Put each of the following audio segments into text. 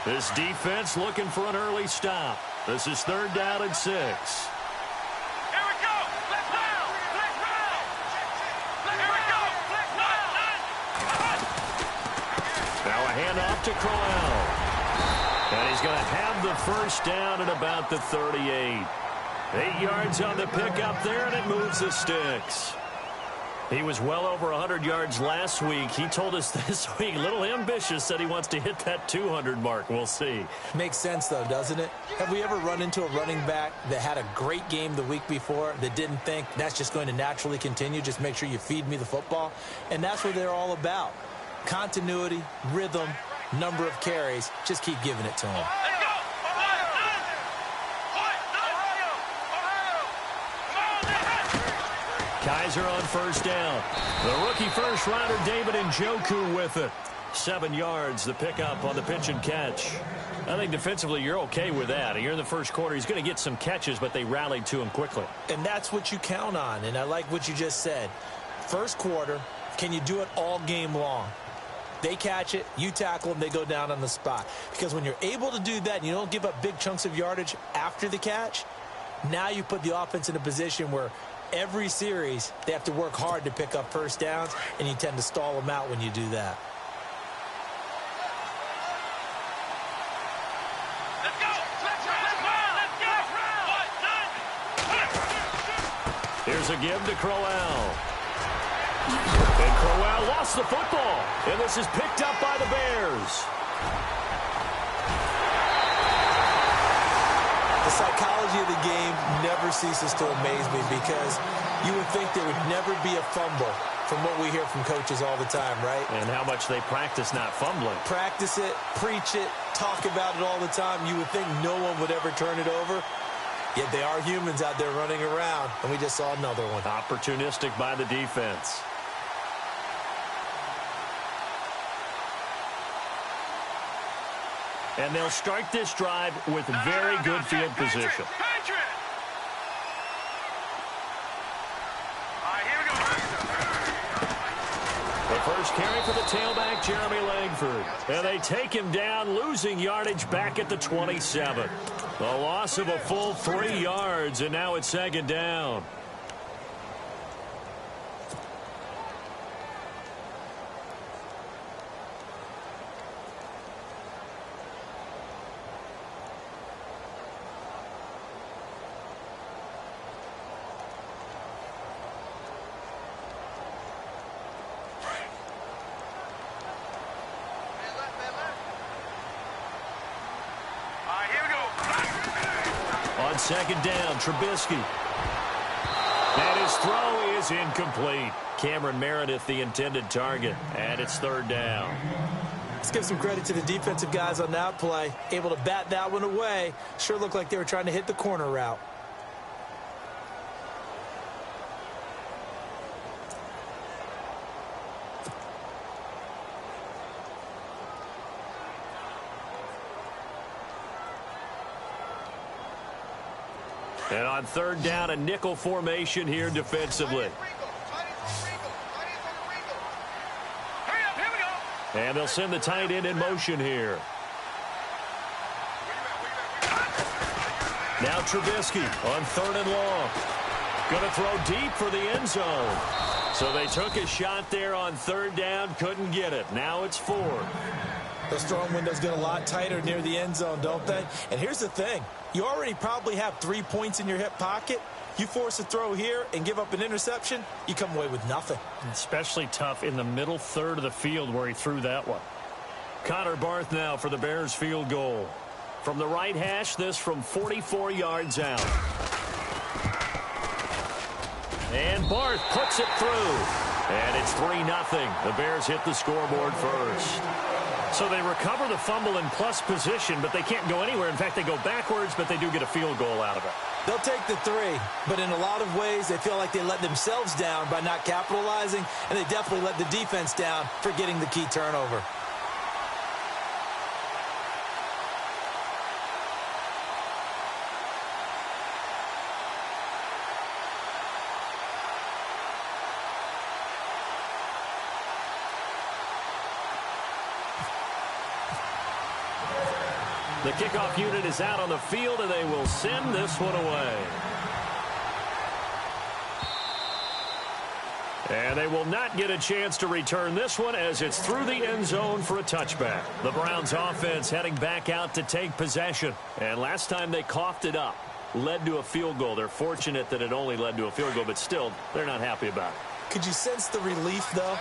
This defense looking for an early stop. This is 3rd down and 6. Here we go. Let's round. Let's round. Here we go. Let's round. Now a handoff to Crowell. And he's going to have the first down at about the 38. 8 yards on the pickup there, and it moves the sticks. He was well over 100 yards last week. He told us this week, a little ambitious, said he wants to hit that 200 mark. We'll see. Makes sense, though, doesn't it? Have we ever run into a running back that had a great game the week before that didn't think that's just going to naturally continue? Just make sure you feed me the football. And that's what they're all about. Continuity, rhythm, number of carries. Just keep giving it to him. Kaiser on first down. The rookie first-rounder David Njoku with it. 7 yards, the pickup on the pitch and catch. I think defensively you're okay with that. Here in the first quarter, he's going to get some catches, but they rallied to him quickly. And that's what you count on, and I like what you just said. First quarter, can you do it all game long? They catch it, you tackle them, they go down on the spot. Because when you're able to do that and you don't give up big chunks of yardage after the catch, now you put the offense in a position where every series, they have to work hard to pick up first downs, and you tend to stall them out when you do that. Let's go. Let's go. Here's a give to Crowell. And Crowell lost the football. And this is picked up by the Bears. The psychology of the game never ceases to amaze me because you would think there would never be a fumble from what we hear from coaches all the time, right? And how much they practice not fumbling. Practice it, preach it, talk about it all the time. You would think no one would ever turn it over. Yet they are humans out there running around, and we just saw another one. Opportunistic by the defense. And they'll start this drive with very good field position. The first carry for the tailback, Jeremy Langford. And they take him down, losing yardage back at the 27. A loss of a full 3 yards, and now it's 2nd down. On 2nd down, Trubisky. And his throw is incomplete. Cameron Meredith, the intended target, and it's 3rd down. Let's give some credit to the defensive guys on that play. Able to bat that one away. Sure looked like they were trying to hit the corner route. And on 3rd down, a nickel formation here defensively. And they'll send the tight end in motion here. Now Trubisky on 3rd and long. Going to throw deep for the end zone. So they took a shot there on 3rd down, couldn't get it. Now it's 4th. Those throwing windows get a lot tighter near the end zone, don't they? And here's the thing. You already probably have 3 points in your hip pocket. You force a throw here and give up an interception, you come away with nothing. Especially tough in the middle third of the field where he threw that one. Connor Barth now for the Bears field goal. From the right hash, this from 44 yards out. And Barth puts it through. And it's 3-0. The Bears hit the scoreboard first. So they recover the fumble in plus position, but they can't go anywhere. In fact, they go backwards, but they do get a field goal out of it. They'll take the 3, but in a lot of ways, they feel like they let themselves down by not capitalizing, and they definitely let the defense down for getting the key turnover. The kickoff unit is out on the field, and they will send this one away. And they will not get a chance to return this one as it's through the end zone for a touchback. The Browns offense heading back out to take possession. And last time they coughed it up, led to a field goal. They're fortunate that it only led to a field goal, but still, they're not happy about it. Could you sense the relief, though,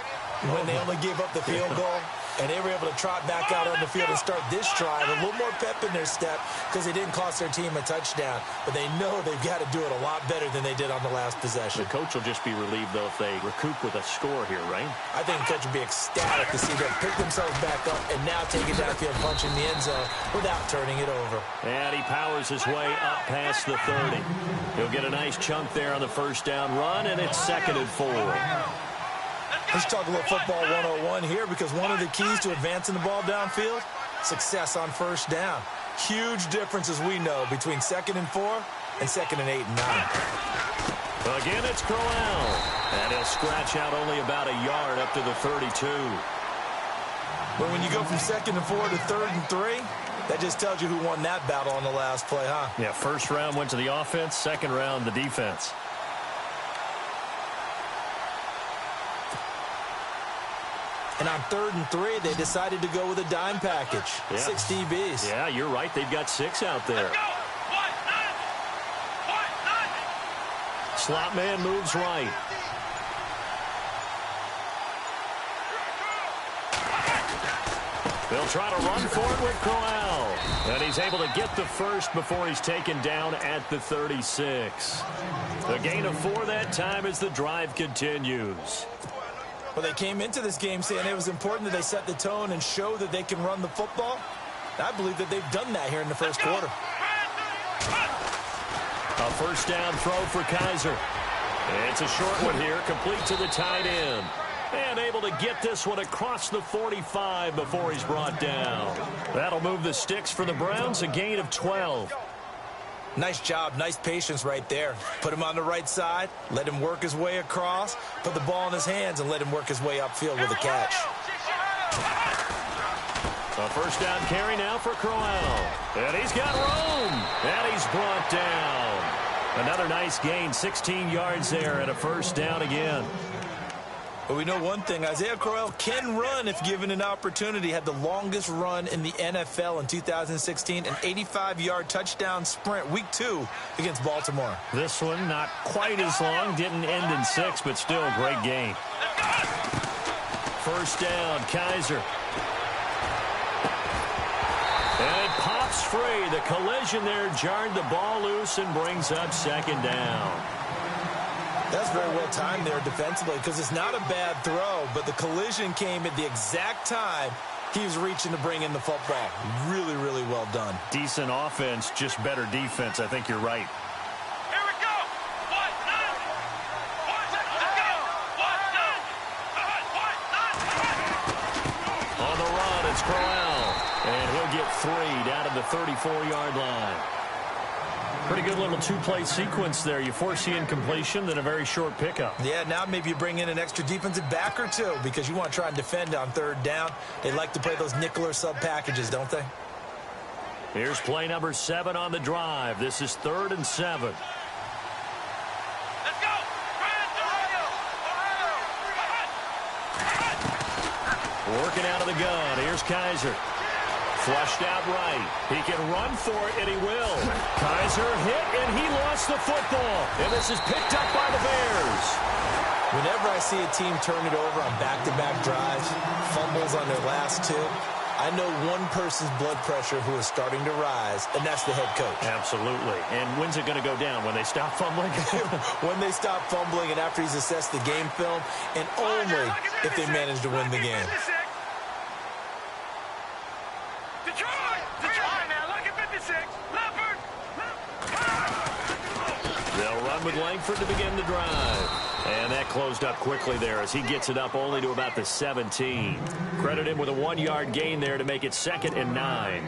when they only gave up the field goal? And they were able to trot back out on the field and start this drive. A little more pep in their step because they didn't cost their team a touchdown. But they know they've got to do it a lot better than they did on the last possession. The coach will just be relieved, though, if they recoup with a score here, right? I think the coach would be ecstatic to see them pick themselves back up and now take it downfield, punch in the end zone without turning it over. And he powers his way up past the 30. He'll get a nice chunk there on the first down run, and it's 2nd and 4. Let's talk a little football 101 here, because one of the keys to advancing the ball downfield, success on first down. Huge difference, as we know, between 2nd and 4 and 2nd and 8 and 9. Again, it's Crowell. And he'll scratch out only about a yard up to the 32. But when you go from 2nd and 4 to 3rd and 3, that just tells you who won that battle on the last play, huh? Yeah, first round went to the offense, second round the defense. And on 3rd and 3, they decided to go with a dime package. Yeah. 6 DBs. Yeah, you're right. They've got 6 out there. Slot man moves right. They'll try to run for it with Crowell. And he's able to get the first before he's taken down at the 36. A gain of 4 that time as the drive continues. Well, they came into this game saying it was important that they set the tone and show that they can run the football. I believe that they've done that here in the first quarter. A first down throw for Kaiser. It's a short one here, complete to the tight end. And able to get this one across the 45 before he's brought down. That'll move the sticks for the Browns, a gain of 12. Nice job, nice patience right there. Put him on the right side, let him work his way across, put the ball in his hands, and let him work his way upfield with a catch. A first down carry now for Crowell. And he's got room. And he's brought down. Another nice gain, 16 yards there, and a first down again. But we know one thing, Isaiah Crowell can run if given an opportunity. Had the longest run in the NFL in 2016, an 85-yard touchdown sprint, week 2 against Baltimore. This one not quite as long, didn't end in 6, but still a great gain. First down, Kaiser. And it pops free. The collision there jarred the ball loose and brings up 2nd down. That's very well timed there defensively, because it's not a bad throw, but the collision came at the exact time he was reaching to bring in the football. Really, really well done. Decent offense, just better defense. I think you're right. Here we go. On the run, it's Crowell. And he'll get 3 down at the 34-yard line. Pretty good little 2-play sequence there. You force the incompletion, then a very short pickup. Yeah, now maybe you bring in an extra defensive back or 2 because you want to try and defend on 3rd down. They like to play those nickel or sub packages, don't they? Here's play number 7 on the drive. This is 3rd and 7. Let's go. Working out of the gun. Here's Kaiser. Flushed out right. He can run for it, and he will. Kaiser hit, and he lost the football. And this is picked up by the Bears. Whenever I see a team turn it over on back-to-back drives, fumbles on their last 2, I know one person's blood pressure who is starting to rise, and that's the head coach. Absolutely. And when's it going to go down? When they stop fumbling? When they stop fumbling and after he's assessed the game film, and only if they manage to win the game. With Langford to begin the drive. And that closed up quickly there as he gets it up only to about the 17. Credit him with a 1-yard gain there to make it 2nd and 9.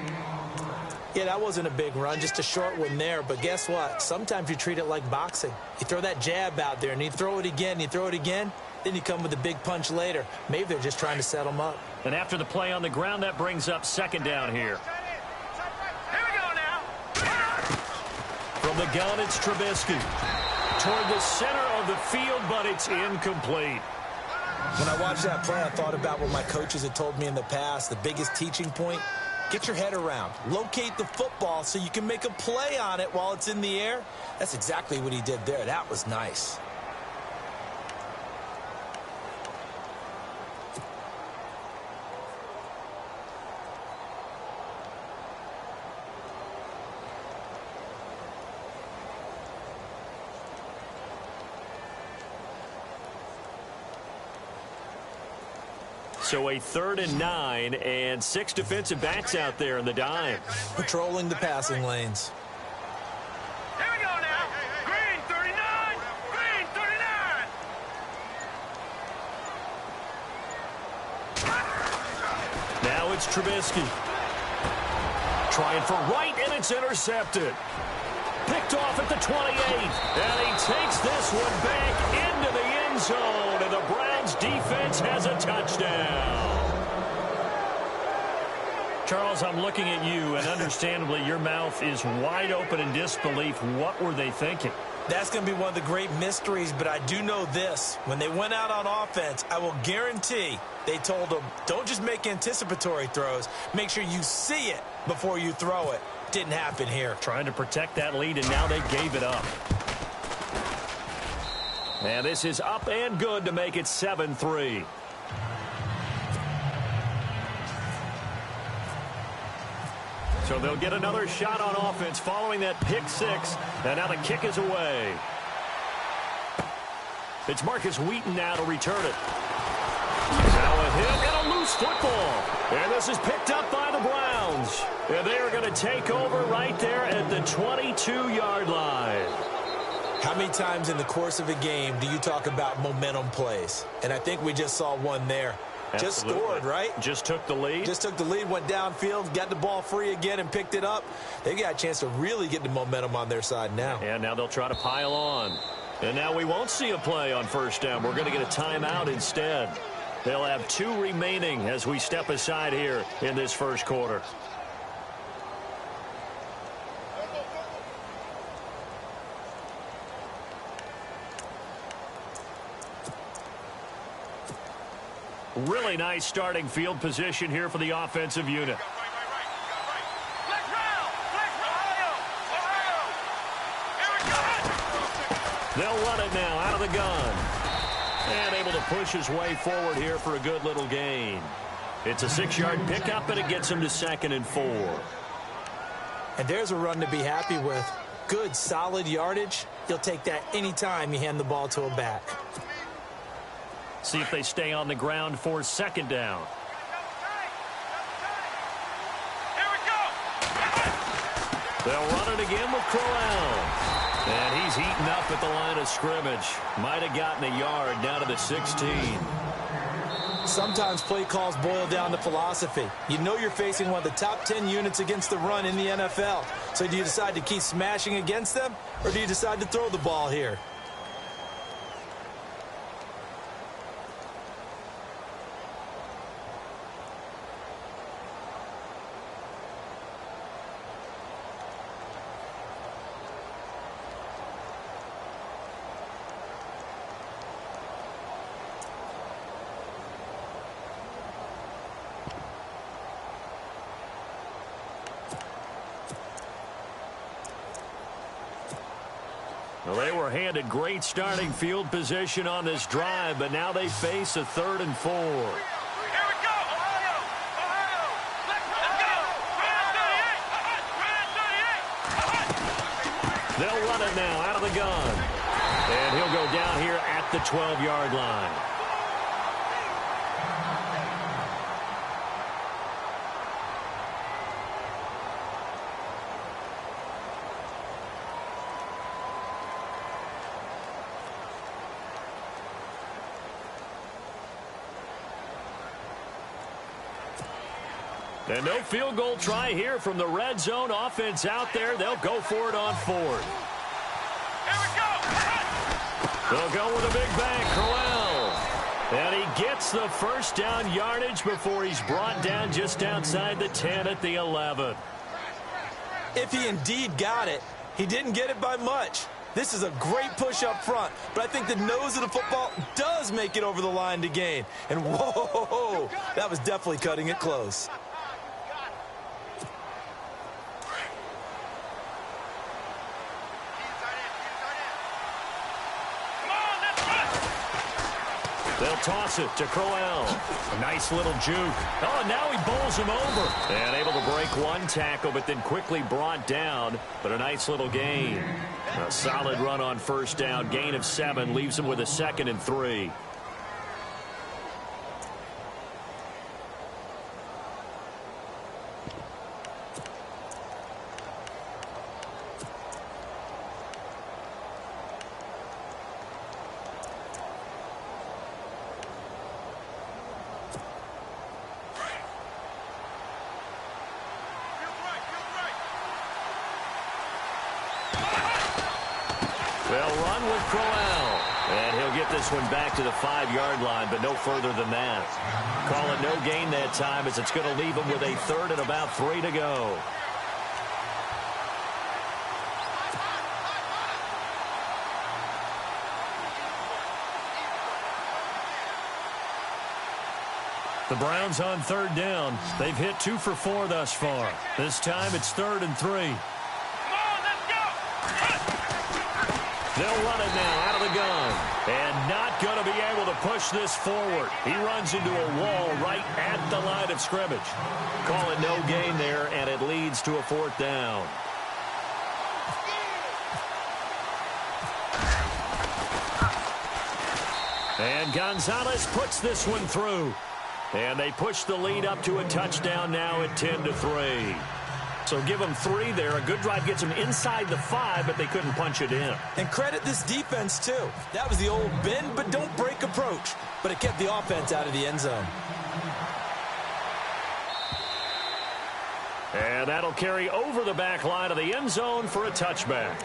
Yeah, that wasn't a big run, just a short one there. But guess what? Sometimes you treat it like boxing. You throw that jab out there, and you throw it again, you throw it again, then you come with a big punch later. Maybe they're just trying to set them up. And after the play on the ground, that brings up 2nd down here. From the gun, it's Trubisky. Toward the center of the field, but it's incomplete. When I watched that play, I thought about what my coaches had told me in the past. The biggest teaching point, get your head around. Locate the football so you can make a play on it while it's in the air. That's exactly what he did there. That was nice. So a 3rd and 9 and 6 defensive backs out there in the dime. Patrolling the passing lanes. Here we go now. Green 39. Green 39. Now it's Trubisky. Trying for right, and it's intercepted. Picked off at the 28. And he takes this one back into the end zone. And the Browns defense has a touchdown. Charles, I'm looking at you, and understandably your mouth is wide open in disbelief. What were they thinking? That's going to be one of the great mysteries, but I do know this. When they went out on offense, I will guarantee they told them, don't just make anticipatory throws. Make sure you see it before you throw it. Didn't happen here. Trying to protect that lead, and now they gave it up. And this is up and good to make it 7-3. So they'll get another shot on offense following that pick six. And now the kick is away. It's Marcus Wheaton now to return it. Now a hit and a loose football. And this is picked up by the Browns. And they are going to take over right there at the 22-yard line. How many times in the course of a game do you talk about momentum plays? And I think we just saw one there. Absolutely. Just scored, right? Just took the lead. Just took the lead, went downfield, got the ball free again and picked it up. They got a chance to really get the momentum on their side now. And now they'll try to pile on. And now we won't see a play on first down. We're going to get a timeout instead. They'll have 2 remaining as we step aside here in this first quarter. Really nice starting field position here for the offensive unit. They'll run it now out of the gun. And able to push his way forward here for a good little gain. It's a 6-yard pickup, and it gets him to 2nd and 4. And there's a run to be happy with. Good, solid yardage. You'll take that anytime you hand the ball to a back. See if they stay on the ground for 2nd down. Here we go. They'll run it again with Crowell. And he's heating up at the line of scrimmage. Might have gotten a yard down to the 16. Sometimes play calls boil down to philosophy. You know you're facing one of the top 10 units against the run in the NFL. So do you decide to keep smashing against them, or do you decide to throw the ball here? Well, they were handed great starting field position on this drive, but now they face a 3rd and 4. Here we go. Ohio. Ohio. Let's go. Red 38. Red 38. They'll run it now out of the gun. And he'll go down here at the 12-yard line. And no field goal try here from the red zone offense out there. They'll go for it on 4th. Here we go. They'll go with a big bang, Crowell. And he gets the first down yardage before he's brought down just outside the 10 at the 11. If he indeed got it, He didn't get it by much. This is a great push up front, but I think the nose of the football does make it over the line to gain. And whoa, that was definitely cutting it close. They'll toss it to Crowell. A nice little juke. Oh, and now he bowls him over. And able to break one tackle, but then quickly brought down. But a nice little gain. A solid run on first down. Gain of 7 leaves him with a 2nd and 3. They'll run with Crowell. And he'll get this one back to the 5-yard line, but no further than that. Call it no gain that time as it's going to leave him with a 3rd and about 3 to go. The Browns on 3rd down. They've hit 2 for 4 thus far. This time it's 3rd and 3. They'll run it now out of the gun. And not going to be able to push this forward. He runs into a wall right at the line of scrimmage. Call it no gain there, and it leads to a 4th down. And Gonzalez puts this one through. And they push the lead up to a touchdown now at 10-3. So give them 3 there. A good drive gets them inside the 5, but they couldn't punch it in. And credit this defense, too. That was the old bend but don't break approach. But it kept the offense out of the end zone. And that'll carry over the back line of the end zone for a touchback.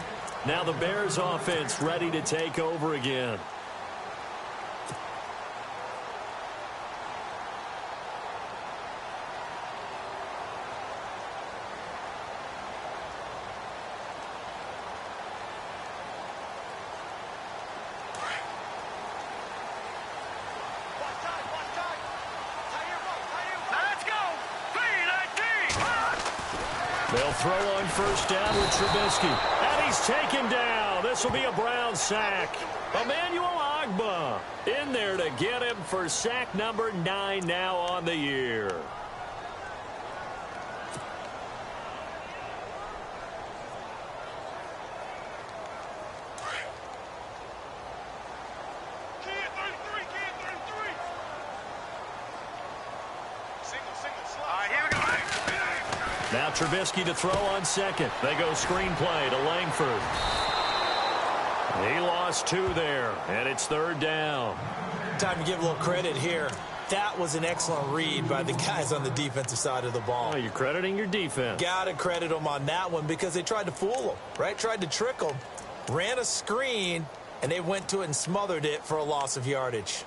Now the Bears offense ready to take over again. They'll throw on first down with Trubisky. And he's taken down. This will be a Brown sack. Emmanuel Ogbah in there to get him for sack number 9 now on the year. Now Trubisky to throw on second. They go screenplay to Langford. He lost 2 there, and it's 3rd down. Time to give a little credit here. That was an excellent read by the guys on the defensive side of the ball. Oh, you're crediting your defense. Got to credit them on that one because they tried to fool them, right? Tried to trick them. Ran a screen, and they went to it and smothered it for a loss of yardage.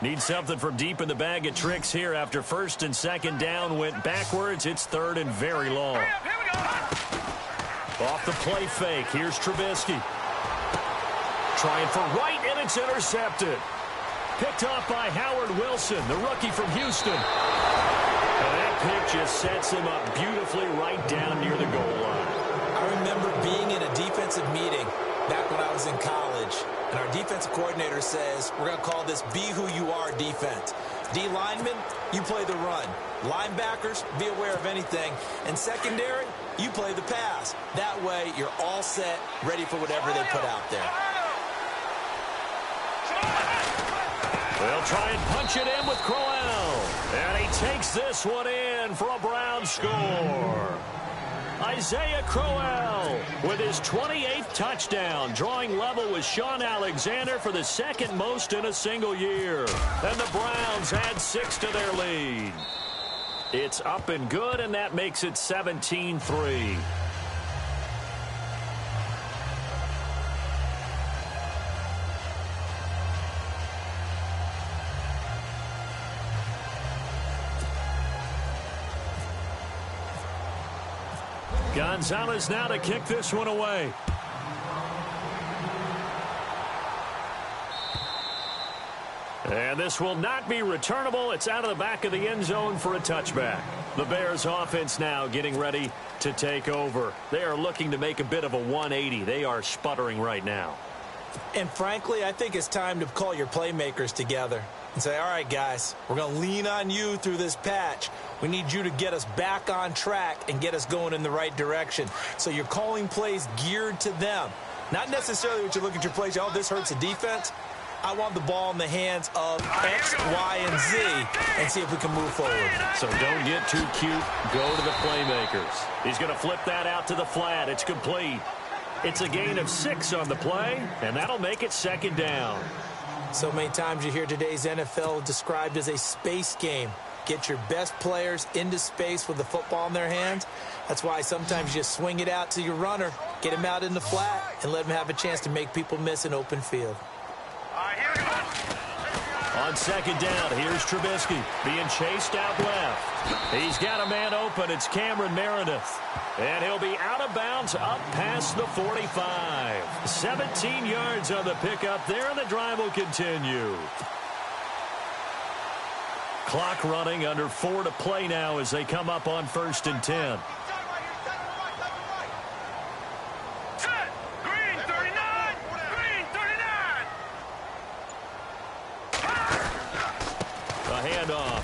Need something from deep in the bag of tricks here after 1st and 2nd down went backwards. It's 3rd and very long. Off the play fake. Here's Trubisky. Trying for right, and it's intercepted. Picked off by Howard Wilson, the rookie from Houston. And that pick just sets him up beautifully right down near the goal line. I remember being in a defensive meeting back when I was in college, and our defensive coordinator says, we're going to call this be who you are defense. D linemen, you play the run. Linebackers, be aware of anything. And secondary, you play the pass. That way, you're all set, ready for whatever they put out there. They'll try and punch it in with Crowell. And he takes this one in for a Brown score. Isaiah Crowell with his 28th touchdown, drawing level with Sean Alexander for the 2nd most in a single year. And the Browns add 6 to their lead. It's up and good, and that makes it 17-3. Gonzalez now to kick this one away. And this will not be returnable. It's out of the back of the end zone for a touchback. The Bears offense now getting ready to take over. They are looking to make a bit of a 180. They are sputtering right now. And frankly, I think it's time to call your playmakers together and say, all right, guys, we're going to lean on you through this patch. We need you to get us back on track and get us going in the right direction. So you're calling plays geared to them. Not necessarily what you look at your plays, oh, this hurts the defense. I want the ball in the hands of X, Y, and Z and see if we can move forward. So don't get too cute. Go to the playmakers. He's going to flip that out to the flat. It's complete. It's a gain of 6 on the play, and that'll make it second down. So many times you hear today's NFL described as a space game. Get your best players into space with the football in their hands. That's why sometimes you just swing it out to your runner, get him out in the flat, and let him have a chance to make people miss an open field. On second down, here's Trubisky being chased out left. He's got a man open. It's Cameron Meredith. And he'll be out of bounds up past the 45. 17 yards on the pickup there, and the drive will continue. Clock running, under 4 to play now as they come up on 1st and 10.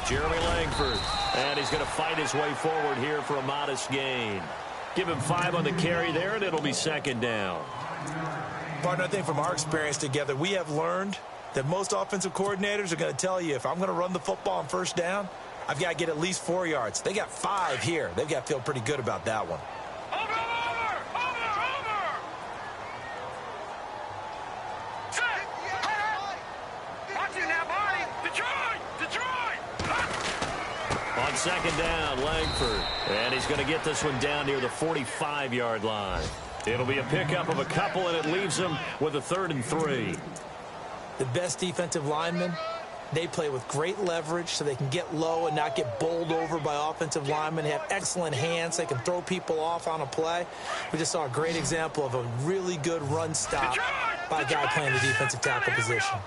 Jeremy Langford, and he's going to fight his way forward here for a modest gain. Give him 5 on the carry there, and it'll be second down. Partner, I think from our experience together, we have learned that most offensive coordinators are going to tell you, if I'm going to run the football on 1st down, I've got to get at least 4 yards. They got 5 here. They've got to feel pretty good about that one. On second down, Langford. And he's going to get this one down near the 45-yard line. It'll be a pickup of a couple, and it leaves him with a 3rd and 3. The best defensive linemen, they play with great leverage so they can get low and not get bowled over by offensive linemen. They have excellent hands. They can throw people off on a play. We just saw a great example of a really good run stop by a guy playing the defensive tackle position.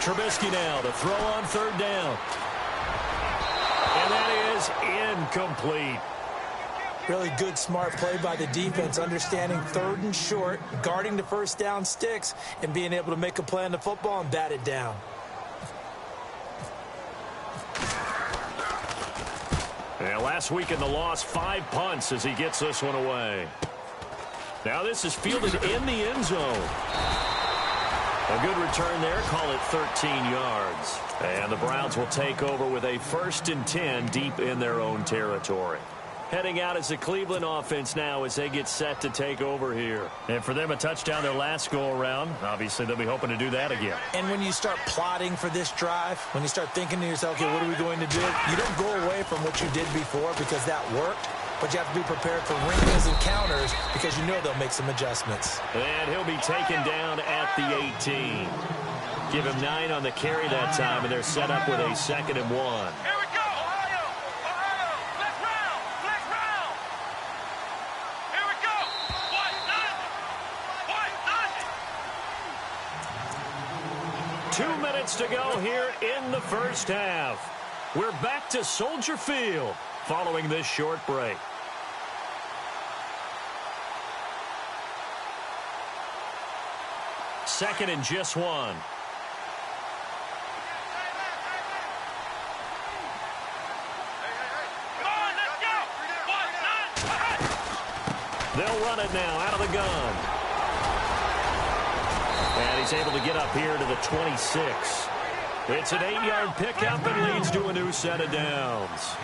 Trubisky now to throw on 3rd down. And that is incomplete. Really good, smart play by the defense, understanding 3rd and short, guarding the 1st down sticks, and being able to make a play on the football and bat it down. And last week in the loss, 5 punts as he gets this one away. Now this is fielded in the end zone. A good return there, call it 13 yards. And the Browns will take over with a 1st and 10 deep in their own territory. Heading out as the Cleveland offense now as they get set to take over here. And for them, a touchdown their last go-around. Obviously, they'll be hoping to do that again. And when you start plotting for this drive, when you start thinking to yourself, okay, what are we going to do? You don't go away from what you did before because that worked. But you have to be prepared for wrinkles and counters because you know they'll make some adjustments. And he'll be taken down at the 18. Give him 9 on the carry that time, and they're set up with a 2nd and 1. Here we go, Ohio! Ohio! Let's round! Let's round! Here we go! White, none! White, none! 2 minutes to go here in the 1st half. We're back to Soldier Field following this short break. 2nd and just 1. Come on, let's go! White, none! They'll run it now out of the gun. And he's able to get up here to the 26. It's an 8-yard pickup and leads to a new set of downs.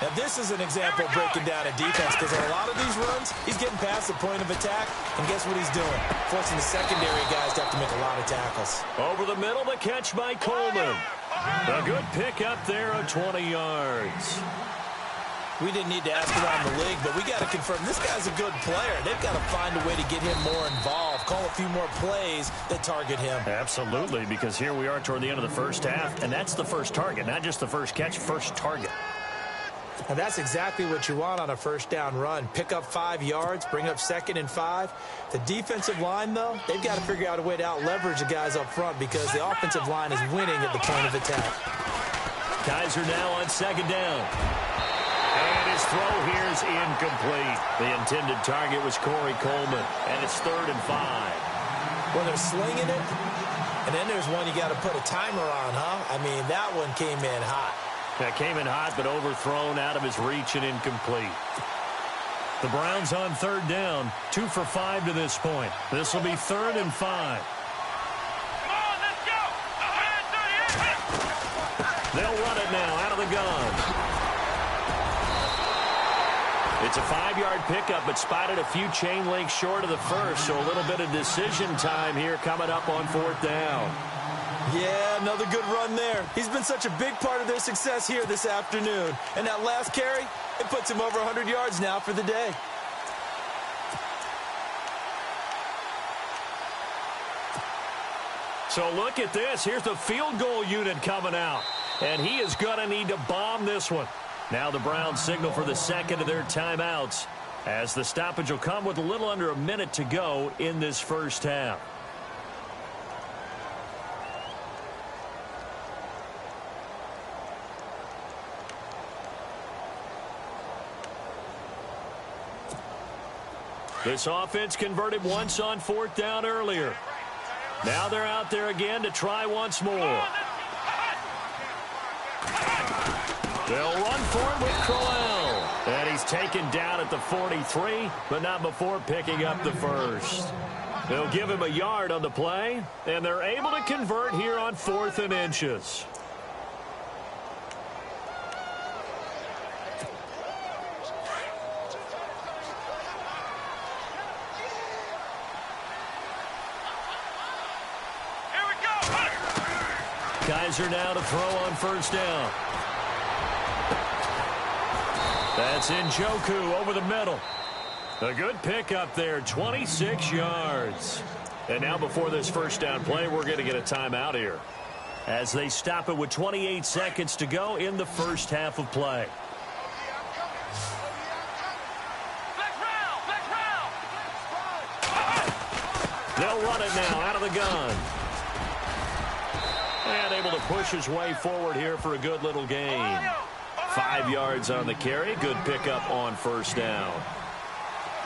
Now, this is an example of breaking down a defense because on a lot of these runs, he's getting past the point of attack, and guess what he's doing? Forcing the secondary guys to have to make a lot of tackles. Over the middle, the catch by Coleman. A good pick up there of 20 yards. We didn't need to ask around the league, but we got to confirm this guy's a good player. They've got to find a way to get him more involved, call a few more plays that target him. Absolutely, because here we are toward the end of the first half, and that's the first target, not just the first catch, first target. And that's exactly what you want on a first down run. Pick up 5 yards, bring up 2nd and 5. The defensive line, though, they've got to figure out a way to out-leverage the guys up front because the offensive line is winning at the point of attack. Guys are now on 2nd down. And his throw here is incomplete. The intended target was Corey Coleman, and it's 3rd and 5. Well, they're slinging it, and then there's one you got to put a timer on, huh? I mean, that one came in hot. That came in hot, but overthrown out of his reach and incomplete. The Browns on 3rd down, 2 for 5 to this point. This will be 3rd and 5. Come on, let's go. They'll run it now out of the gun. It's a 5-yard pickup, but spotted a few chain links short of the first, so a little bit of decision time here coming up on 4th down. Yeah, another good run there. He's been such a big part of their success here this afternoon. And that last carry, it puts him over 100 yards now for the day. So look at this. Here's the field goal unit coming out. And he is going to need to bomb this one. Now the Browns signal for the second of their timeouts, as the stoppage will come with a little under a minute to go in this first half. This offense converted once on 4th down earlier. Now they're out there again to try once more. They'll run for it with Crowell. And he's taken down at the 43, but not before picking up the first. They'll give him a yard on the play, and they're able to convert here on 4th and inches. Guys are now to throw on 1st down. That's Njoku over the middle. A good pickup there, 26 yards. And now before this first down play, we're going to get a timeout here, as they stop it with 28 seconds to go in the first half of play. They'll run it now out of the gun. And able to push his way forward here for a good little gain. 5 yards on the carry. Good pickup on 1st down.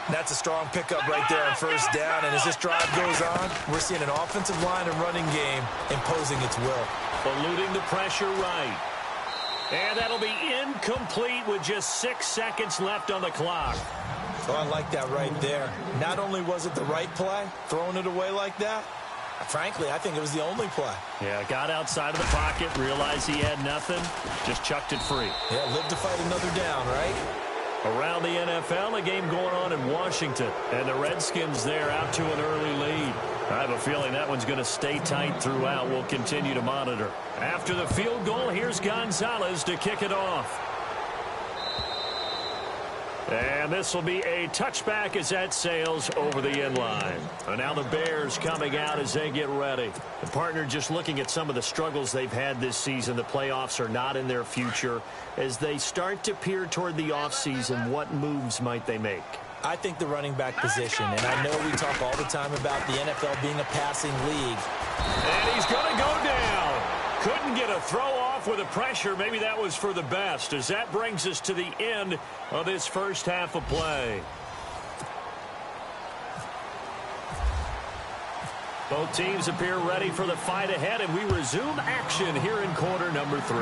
That's a strong pickup right there on 1st down. And as this drive goes on, we're seeing an offensive line and running game imposing its will. Eluding the pressure right. And that'll be incomplete with just 6 seconds left on the clock. Oh, I like that right there. Not only was it the right play, throwing it away like that, frankly, I think it was the only play. Yeah, got outside of the pocket, realized he had nothing, just chucked it free. Yeah, live to fight another down, right? Around the NFL, a game going on in Washington, and the Redskins there out to an early lead. I have a feeling that one's going to stay tight throughout. We'll continue to monitor. After the field goal, here's Gonzalez to kick it off. And this will be a touchback as that sails over the end line. And now the Bears coming out as they get ready. The partner just looking at some of the struggles they've had this season. The playoffs are not in their future. As they start to peer toward the offseason, what moves might they make? I think the running back position, and I know we talk all the time about the NFL being a passing league. And he's going to go down. Couldn't get a throw off with the pressure. Maybe that was for the best, as that brings us to the end of this first half of play. Both teams appear ready for the fight ahead, and we resume action here in quarter number 3.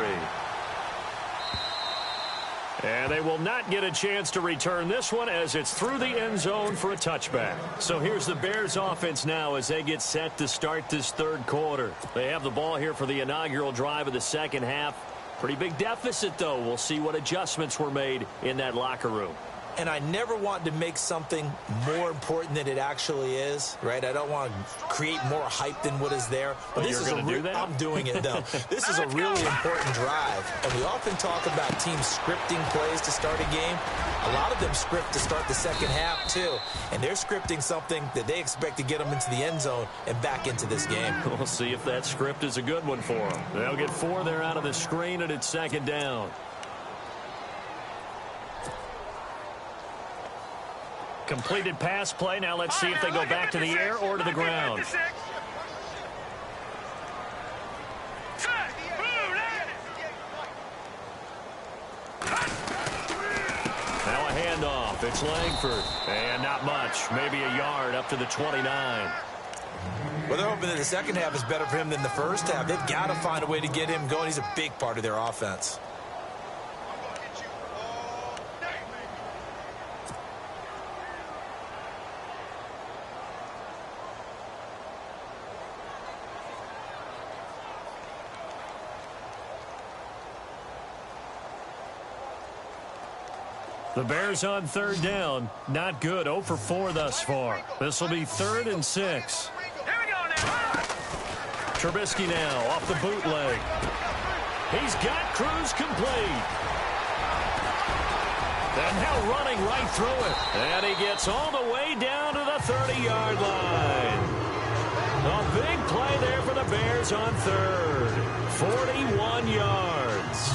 And they will not get a chance to return this one, as it's through the end zone for a touchback. So here's the Bears offense now as they get set to start this 3rd quarter. They have the ball here for the inaugural drive of the second half. Pretty big deficit, though. We'll see what adjustments were made in that locker room. And I never want to make something more important than it actually is, right? I don't want to create more hype than what is there. But well, this is I'm doing it, though. This is a really important drive. And we often talk about teams scripting plays to start a game. A lot of them script to start the second half, too. And they're scripting something that they expect to get them into the end zone and back into this game. We'll see if that script is a good one for them. They'll get 4 there out of the screen, and it's second down. Completed pass play. Now let's see if they go back to the air or to the ground. Now a handoff. It's Langford. And not much. Maybe a yard up to the 29. Well, they're hoping that the second half is better for him than the first half. They've got to find a way to get him going. He's a big part of their offense. The Bears on third down. Not good. 0 for 4 thus far. This will be 3rd and 6. Here we go now. Trubisky now off the bootleg. He's got Cruz complete. And now running right through it. And he gets all the way down to the 30-yard line. A big play there for the Bears on third. 41 yards.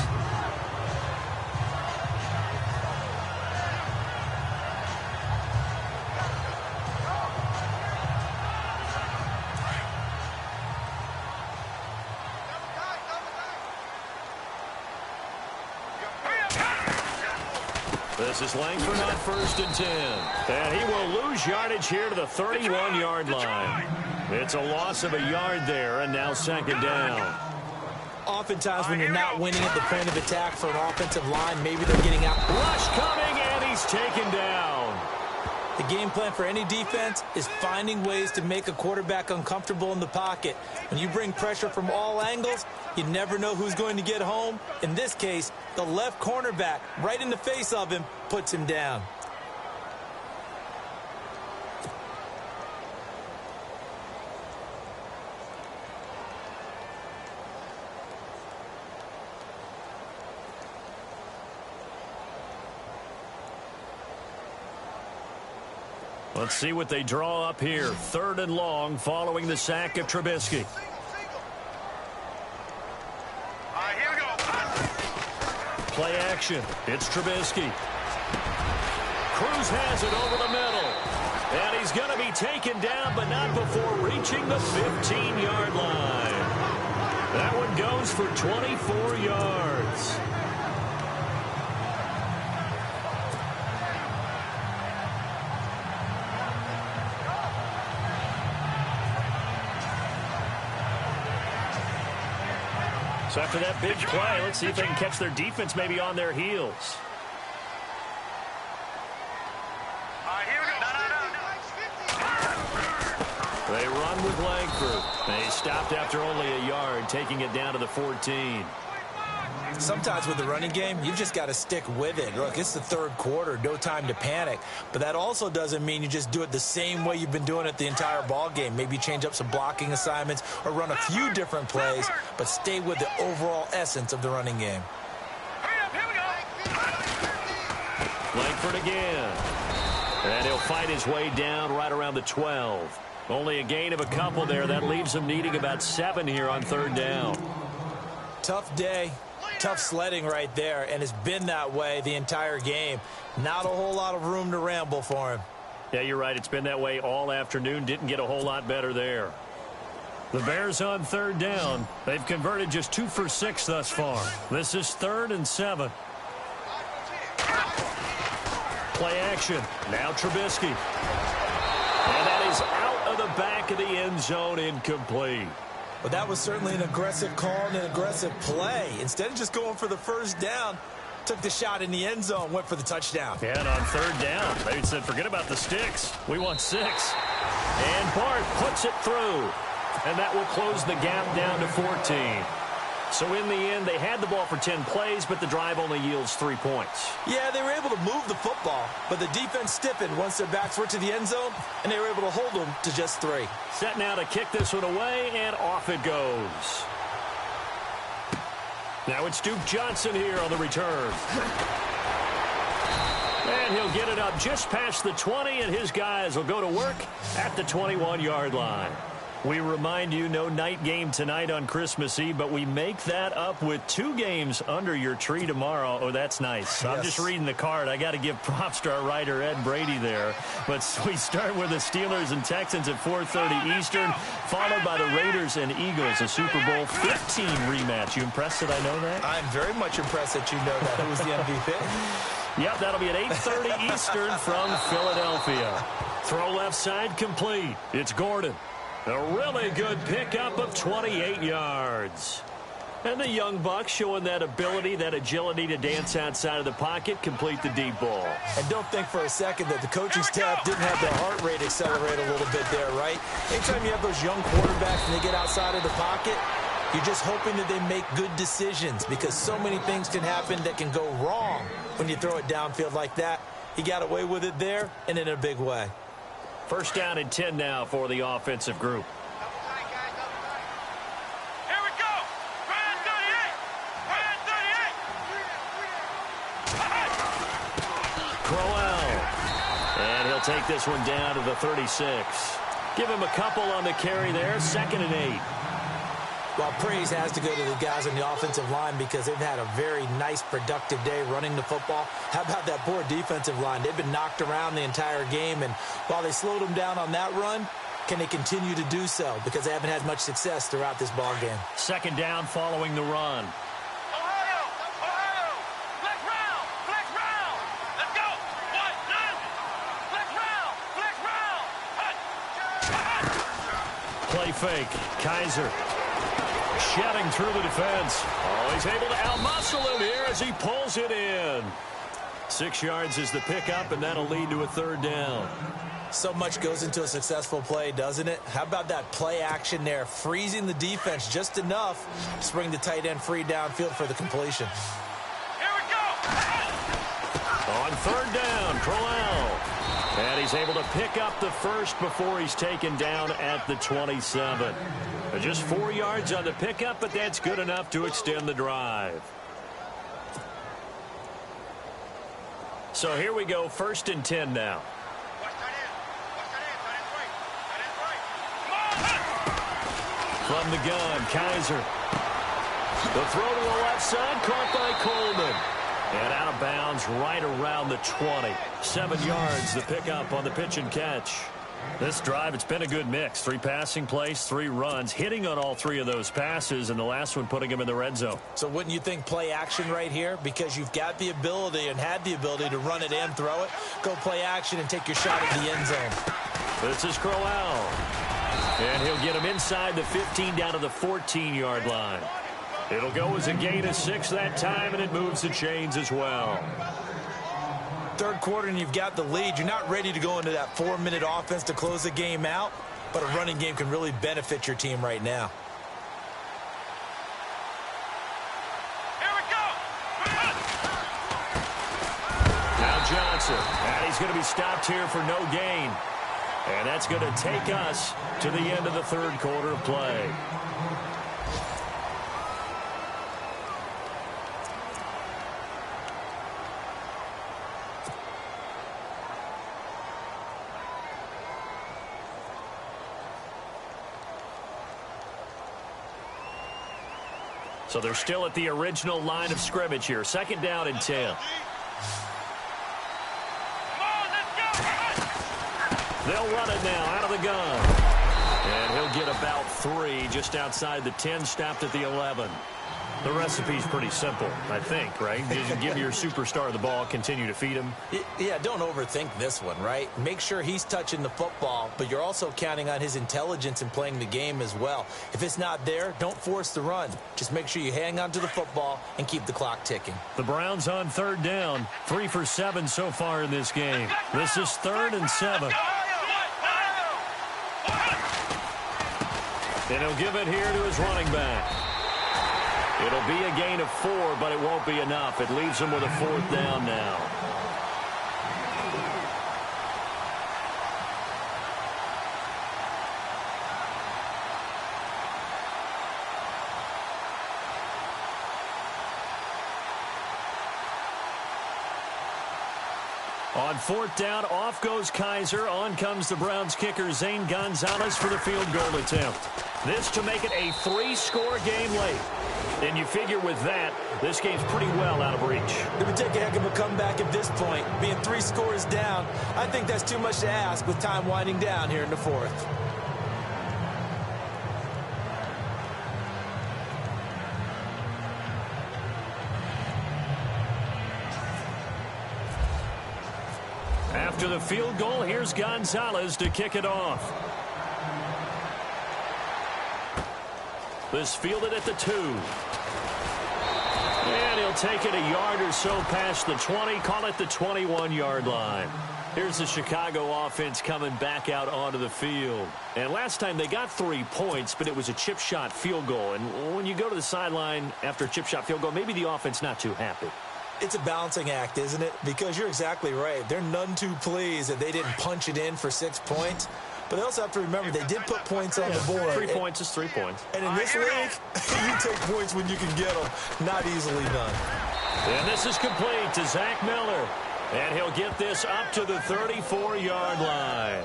This is Langford on 1st and 10. And he will lose yardage here to the 31-yard line. It's a loss of a yard there, and now second down. Oftentimes when you're not winning at the point of attack for an offensive line, maybe they're getting out. Rush coming, and he's taken down. The game plan for any defense is finding ways to make a quarterback uncomfortable in the pocket. When you bring pressure from all angles, you never know who's going to get home. In this case, the left cornerback, right in the face of him, puts him down. Let's see what they draw up here. 3rd and long following the sack of Trubisky. Here we go. Play action. It's Trubisky. Cruz has it over the middle. And he's going to be taken down, but not before reaching the 15-yard line. That one goes for 24 yards. So after that big play, let's see if they can catch their defense maybe on their heels. Here we go. They run with Langford. They stopped after only a yard, taking it down to the 14. Sometimes with the running game, you've just got to stick with it. Look, it's the 3rd quarter, no time to panic. But that also doesn't mean you just do it the same way you've been doing it the entire ball game. Maybe change up some blocking assignments or run a few different plays, but stay with the overall essence of the running game. Here we go. Langford again. And he'll fight his way down right around the 12. Only a gain of a couple there. That leaves him needing about 7 here on 3rd down. Tough day. Tough sledding right there, and it's been that way the entire game. Not a whole lot of room to ramble for him. Yeah, you're right. It's been that way all afternoon. Didn't get a whole lot better there. The Bears on 3rd down. They've converted just 2 for 6 thus far. This is 3rd and 7. Play action. Now Trubisky. And that is out of the back of the end zone, incomplete. But that was certainly an aggressive call and an aggressive play. Instead of just going for the first down, took the shot in the end zone, went for the touchdown. And on 3rd down, they said, forget about the sticks. We want 6. And Bart puts it through. And that will close the gap down to 14. So in the end, they had the ball for 10 plays, but the drive only yields 3 points. Yeah, they were able to move the football, but the defense stiffened once their backs were to the end zone, and they were able to hold them to just 3. Set now to kick this one away, and off it goes. Now it's Duke Johnson here on the return. And he'll get it up just past the 20, and his guys will go to work at the 21-yard line. We remind you, no night game tonight on Christmas Eve, but we make that up with 2 games under your tree tomorrow. Oh, that's nice. Yes. I'm just reading the card. I got to give props to our writer, Ed Brady, there. But we start with the Steelers and Texans at 4:30 Eastern, followed by the Raiders and Eagles, a Super Bowl 15 rematch. You impressed that I know that? I'm very much impressed that you know that. Who was the MVP? Yep, that'll be at 8:30 Eastern from Philadelphia. Throw left side complete. It's Gordon. A really good pickup of 28 yards. And the young bucks showing that ability, that agility to dance outside of the pocket, complete the deep ball. And don't think for a second that the coaching staff didn't have their heart rate accelerate a little bit there, right? Anytime you have those young quarterbacks and they get outside of the pocket, you're just hoping that they make good decisions because so many things can happen that can go wrong when you throw it downfield like that. He got away with it there and in a big way. First down and 10 now for the offensive group. Here we go. Brand 38. Brand 38. Crowell. And he'll take this one down to the 36. Give him a couple on the carry there. 2nd and 8. Well, praise has to go to the guys on the offensive line because they've had a very nice, productive day running the football. How about that poor defensive line? They've been knocked around the entire game, and while they slowed them down on that run, can they continue to do so? Because they haven't had much success throughout this ball game. 2nd down following the run. Ohio. Flex round. Flex round. Let's go. 1, 9. Flex round. Flex round. Hut. Play fake. Kaiser. Shouting through the defense. Oh, he's able to outmuscle him here as he pulls it in. 6 yards is the pickup, and that'll lead to a 3rd down. So much goes into a successful play, doesn't it? How about that play action there, freezing the defense just enough to bring the tight end free downfield for the completion. Here we go. On 3rd down, Crowell. And he's able to pick up the first before he's taken down at the 27. Just 4 yards on the pickup, but that's good enough to extend the drive. So here we go, 1st and 10 now. From the gun, Kaiser. The throw to the left side, caught by Coleman. And out of bounds right around the 20. 7 yards, the pickup on the pitch and catch. This drive, it's been a good mix. 3 passing plays, 3 runs, hitting on all 3 of those passes, and the last one putting him in the red zone. So wouldn't you think play action right here? Because you've got the ability and had the ability to run it and throw it. Go play action and take your shot at the end zone. This is Crowell. And he'll get him inside the 15 down to the 14-yard line. It'll go as a gain of 6 that time, and it moves the chains as well. 3rd quarter and you've got the lead. You're not ready to go into that 4-minute offense to close the game out, but a running game can really benefit your team right now. Here we go. Now Johnson, and he's going to be stopped here for no gain. And that's going to take us to the end of the 3rd quarter of play. So they're still at the original line of scrimmage here. 2nd down and 10. They'll run it now out of the gun. And he'll get about 3 just outside the 10, stopped at the 11. The recipe's pretty simple, I think, right? You give your superstar the ball, continue to feed him. Yeah, don't overthink this one, right? Make sure he's touching the football, but you're also counting on his intelligence in playing the game as well. If it's not there, don't force the run. Just make sure you hang on to the football and keep the clock ticking. The Browns on 3rd down, 3 for 7 so far in this game. This is 3rd and 7. And he'll give it here to his running back. It'll be a gain of 4, but it won't be enough. It leaves them with a 4th down now. On 4th down, off goes Kaiser. On comes the Browns kicker, Zane Gonzalez, for the field goal attempt. This to make it a 3-score game late. And you figure with that, this game's pretty well out of reach. It would take a heck of a comeback at this point. Being 3 scores down, I think that's too much to ask with time winding down here in the 4th. After the field goal, here's Gonzalez to kick it off. This fielded at the 2. And he'll take it a yard or so past the 20, call it the 21-yard line. Here's the Chicago offense coming back out onto the field. And last time they got 3 points, but it was a chip shot field goal. And when you go to the sideline after a chip shot field goal, maybe the offense not too happy. It's a balancing act, isn't it? Because you're exactly right. They're none too pleased that they didn't punch it in for 6 points. But they also have to remember they did put points on the board. 3 points is 3 points. And in this league, you take points when you can get them. Not easily done. And this is complete to Zach Miller. And he'll get this up to the 34-yard line.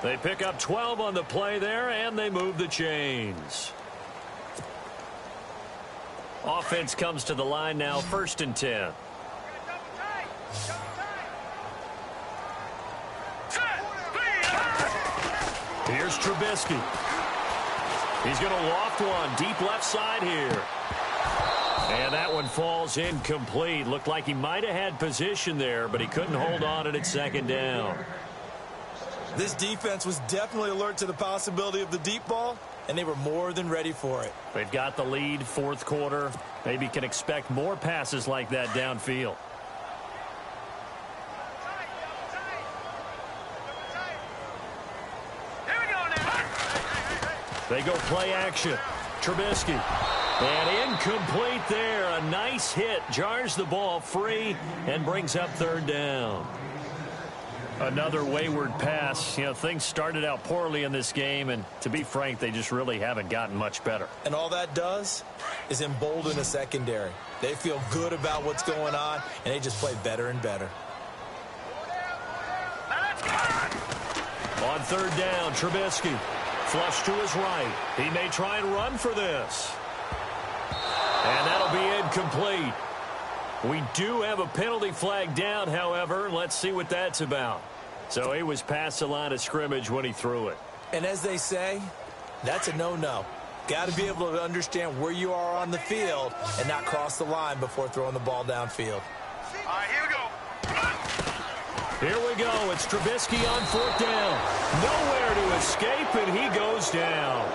They pick up 12 on the play there, and they move the chains. Offense comes to the line now, 1st and 10. Here's Trubisky. He's going to loft one deep left side here. And that one falls incomplete. Looked like he might have had position there, but he couldn't hold on at 2nd down. This defense was definitely alert to the possibility of the deep ball, and they were more than ready for it. They've got the lead, 4th quarter. Maybe can expect more passes like that downfield. They go play action. Trubisky. And incomplete there. A nice hit. Jars the ball free and brings up 3rd down. Another wayward pass. You know, things started out poorly in this game, and to be frank, they just really haven't gotten much better. And all that does is embolden the secondary. They feel good about what's going on, and they just play better and better. On 3rd down, Trubisky. Flush to his right. He may try and run for this. And that'll be incomplete. We do have a penalty flag down, however. Let's see what that's about. So he was past the line of scrimmage when he threw it. And as they say, that's a no-no. Got to be able to understand where you are on the field and not cross the line before throwing the ball downfield. All right, here we go. Here we go. It's Trubisky on 4th down. Nowhere to escape, and he goes down.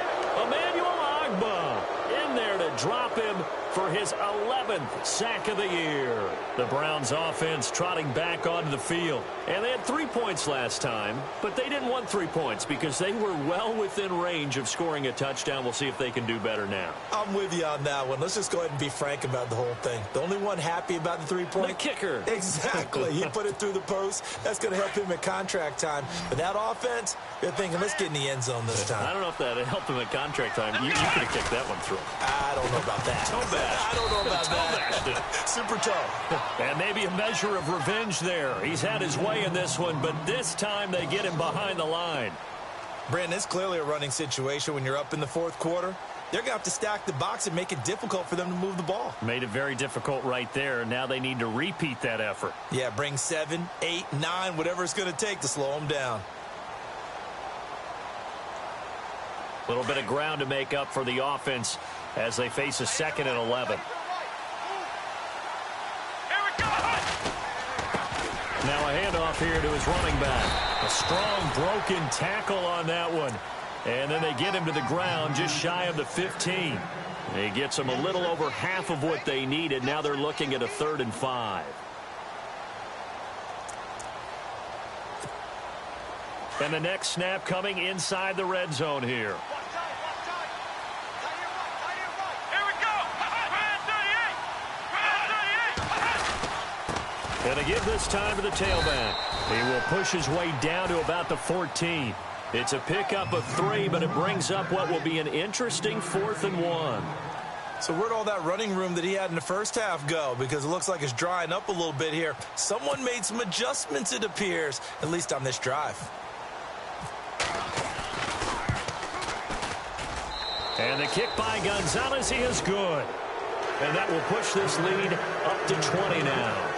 Emmanuel Ogbah in there to drop him for his 11th sack of the year. The Browns offense trotting back onto the field. And they had 3 points last time, but they didn't want 3 points because they were well within range of scoring a touchdown. We'll see if they can do better now. I'm with you on that one. Let's just go ahead and be frank about the whole thing. The only one happy about the 3-point? The kicker. Exactly. He put it through the post. That's going to help him at contract time. But that offense, they're thinking, let's get in the end zone this time. I don't know if that helped him at contract time. You could have kicked that one through. I don't know about that. I don't know about that. Super tough. And maybe a measure of revenge there. He's had his way in this one, but this time they get him behind the line. Brandon, it's clearly a running situation when you're up in the 4th quarter. They're going to have to stack the box and make it difficult for them to move the ball. Made it very difficult right there. Now they need to repeat that effort. Yeah, bring 7, 8, 9, whatever it's going to take to slow them down. A little bit of ground to make up for the offense as they face a 2nd and 11. Now a handoff here to his running back. A strong broken tackle on that one. And then they get him to the ground just shy of the 15. He gets them a little over half of what they needed. Now they're looking at a 3rd and 5. And the next snap coming inside the red zone here. Here we go. And to give this time to the tailback. He will push his way down to about the 14. It's a pickup of 3, but it brings up what will be an interesting 4th and 1. So where'd all that running room that he had in the first half go? Because it looks like it's drying up a little bit here. Someone made some adjustments, it appears, at least on this drive. And the kick by Gonzalez, he is good. And that will push this lead up to 20 now.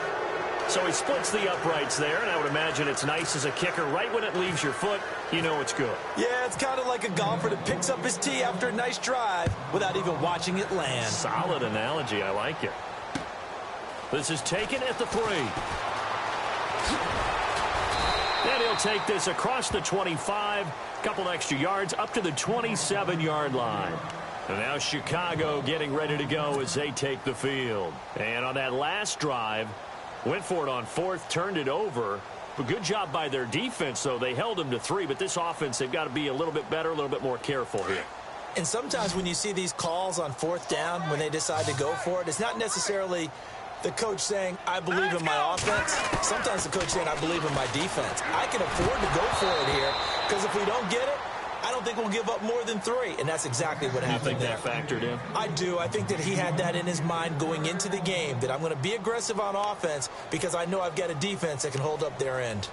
So he splits the uprights there, and I would imagine it's nice as a kicker. Right when it leaves your foot, you know it's good. Yeah, it's kind of like a golfer that picks up his tee after a nice drive without even watching it land. Solid analogy. I like it. This is taken at the 3. And he'll take this across the 25, couple extra yards up to the 27-yard line. And now Chicago getting ready to go as they take the field. And on that last drive, went for it on 4th, turned it over. But good job by their defense, though. They held them to 3, but this offense, they've got to be a little bit better, a little bit more careful here. And sometimes when you see these calls on 4th down, when they decide to go for it, it's not necessarily the coach saying, I believe in my offense. Sometimes the coach saying, I believe in my defense. I can afford to go for it here, because if we don't get it, I don't think we'll give up more than 3, and that's exactly what happened there. You think that factored in? I do. I think that he had that in his mind going into the game, that I'm going to be aggressive on offense because I know I've got a defense that can hold up their end.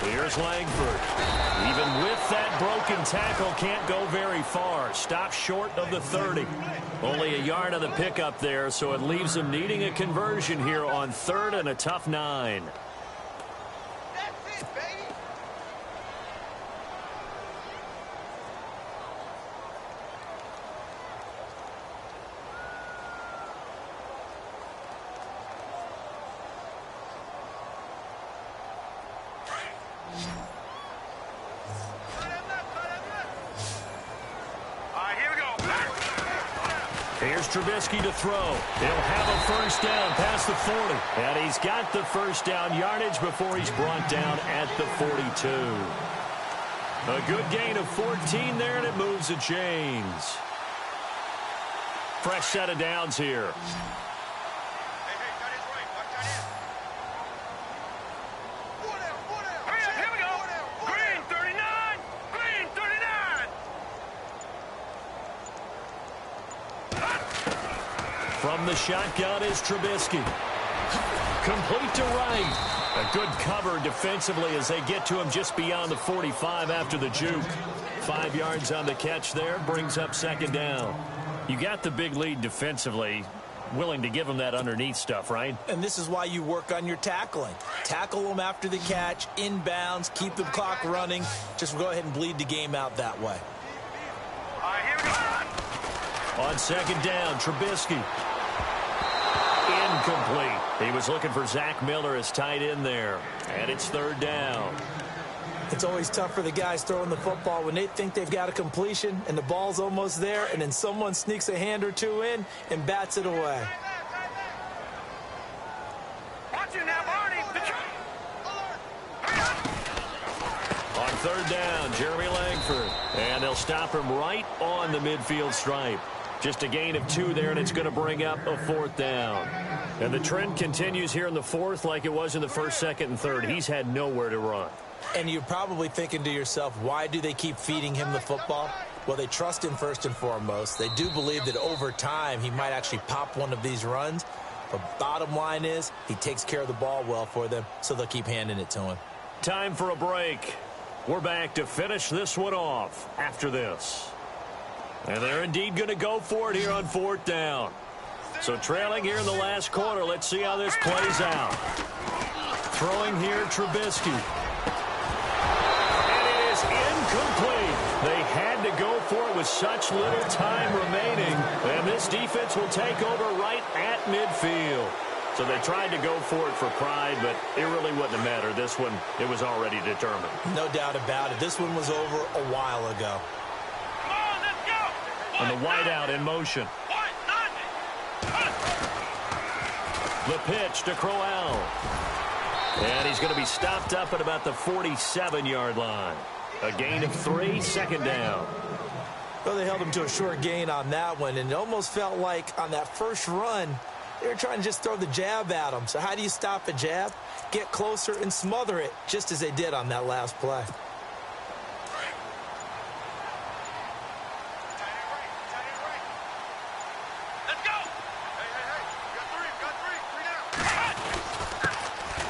Here's Langford. Even with that broken tackle, can't go very far. Stops short of the 30. Only a yard on the pickup there, so it leaves him needing a conversion here on 3rd and a tough 9. That's it, baby. Here's Trubisky to throw. He'll have a first down past the 40. And he's got the first down yardage before he's brought down at the 42. A good gain of 14 there, and it moves the chains. Fresh set of downs here. From the shotgun is Trubisky. Complete to right. A good cover defensively as they get to him just beyond the 45 after the juke. 5 yards on the catch there. Brings up 2nd down. You got the big lead defensively. Willing to give him that underneath stuff, right? And this is why you work on your tackling. Tackle them after the catch, inbounds, keep the clock running. Just go ahead and bleed the game out that way. All right, here we go. On 2nd down, Trubisky. Incomplete. He was looking for Zach Miller as tight end there. And it's 3rd down. It's always tough for the guys throwing the football when they think they've got a completion and the ball's almost there, and then someone sneaks a hand or two in and bats it away. Watch it now, Barney. On 3rd down, Jeremy Langford. And they'll stop him right on the midfield stripe. Just a gain of 2 there, and it's going to bring up a 4th down. And the trend continues here in the 4th like it was in the 1st, 2nd, and 3rd. He's had nowhere to run. And you're probably thinking to yourself, why do they keep feeding him the football? Well, they trust him first and foremost. They do believe that over time he might actually pop one of these runs. But bottom line is he takes care of the ball well for them, so they'll keep handing it to him. Time for a break. We're back to finish this one off after this. And they're indeed going to go for it here on 4th down. So trailing here in the last quarter. Let's see how this plays out. Throwing here, Trubisky. And it is incomplete. They had to go for it with such little time remaining. And this defense will take over right at midfield. So they tried to go for it for pride, but it really wouldn't have mattered. This one, it was already determined. No doubt about it. This one was over a while ago. Come on, let's go. And the wideout in motion. The pitch to Crowell. And he's going to be stopped up at about the 47-yard line. A gain of 3, second down. Well, they held him to a short gain on that one, and it almost felt like on that first run, they were trying to just throw the jab at him. So how do you stop a jab? Get closer and smother it, just as they did on that last play. Let's go. Hey. Got 3 down.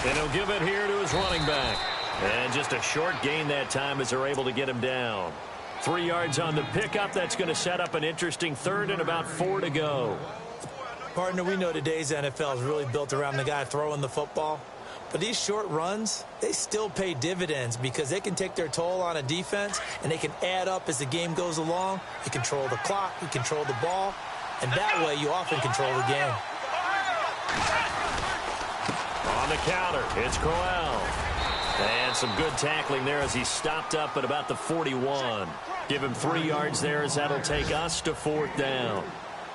And he'll give it here to his running back. And just a short gain that time as they're able to get him down. 3 yards on the pickup. That's going to set up an interesting third and about 4 to go. Partner, we know today's NFL is really built around the guy throwing the football. But these short runs, they still pay dividends because they can take their toll on a defense and they can add up as the game goes along. You control the clock, you control the ball, and that way you often control the game. On the counter, it's Crowell. And some good tackling there as he stopped up at about the 41. Give him 3 yards there as that'll take us to 4th down.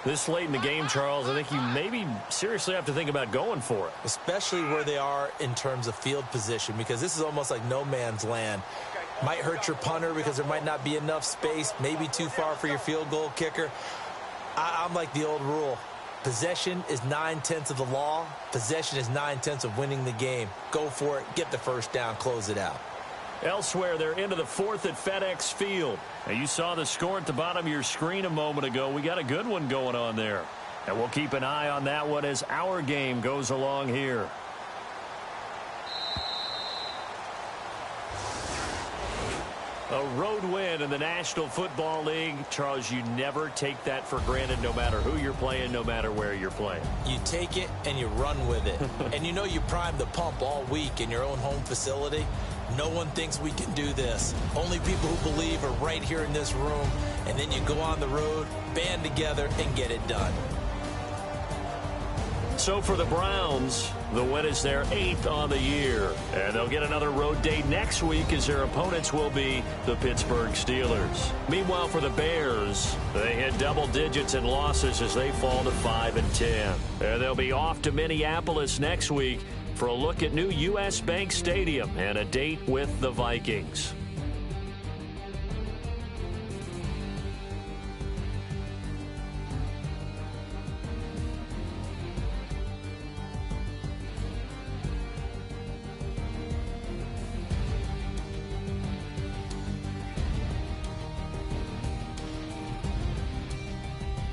This late in the game, Charles, I think you maybe seriously have to think about going for it. Especially where they are in terms of field position, because this is almost like no man's land. Might hurt your punter because there might not be enough space, maybe too far for your field goal kicker. I'm like the old rule. Possession is 9/10 of the law. Possession is 9/10 of winning the game. Go for it. Get the first down. Close it out. Elsewhere, they're into the 4th at FedEx Field. Now, you saw the score at the bottom of your screen a moment ago. We got a good one going on there. And we'll keep an eye on that one as our game goes along here. A road win in the National Football League. Charles, you never take that for granted no matter who you're playing, no matter where you're playing. You take it and you run with it. And you know you primed the pump all week in your own home facility. No one thinks we can do this. Only people who believe are right here in this room. And then you go on the road, band together, and get it done. So for the Browns, the win is their 8th on the year. And they'll get another road date next week as their opponents will be the Pittsburgh Steelers. Meanwhile, for the Bears, they hit double digits in losses as they fall to 5-10. And they'll be off to Minneapolis next week for a look at new U.S. Bank Stadium and a date with the Vikings.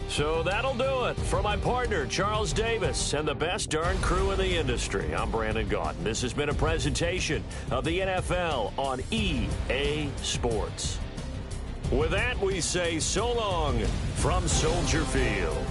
So that'll do it. For my partner, Charles Davis, and the best darn crew in the industry, I'm Brandon Gaudin. This has been a presentation of the NFL on EA Sports. With that, we say so long from Soldier Field.